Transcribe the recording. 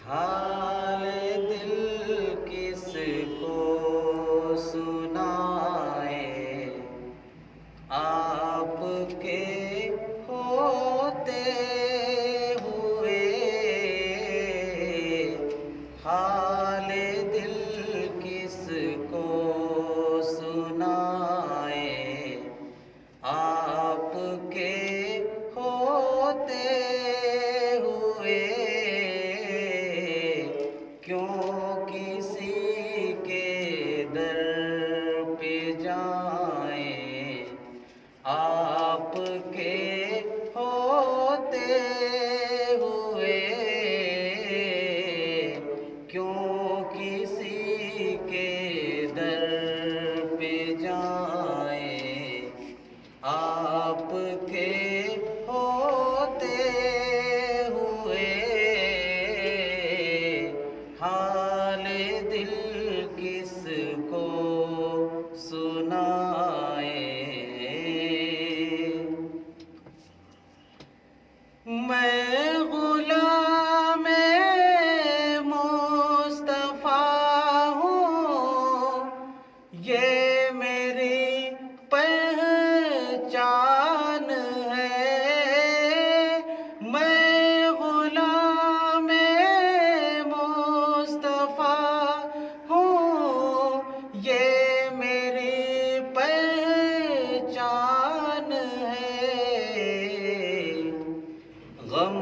حال دل کس کو سنائے، آپ کے ہوتے ہوئے حال دل کس کو سنائے، آپ کے ہوتے ہوئے کیوں کسی کے در پہ جائیں، آپ کے ہوتے ہوئے کیوں کسی کے در پہ جائیں، آپ کے ہوتے ہوئے حال دل کس کو سنائے۔ میں غلام مصطفیٰ ہوں، یہ میری پہچان ہے۔ میں غلام مصطفیٰ ہوں، یہ میری پہچان ہے۔ غم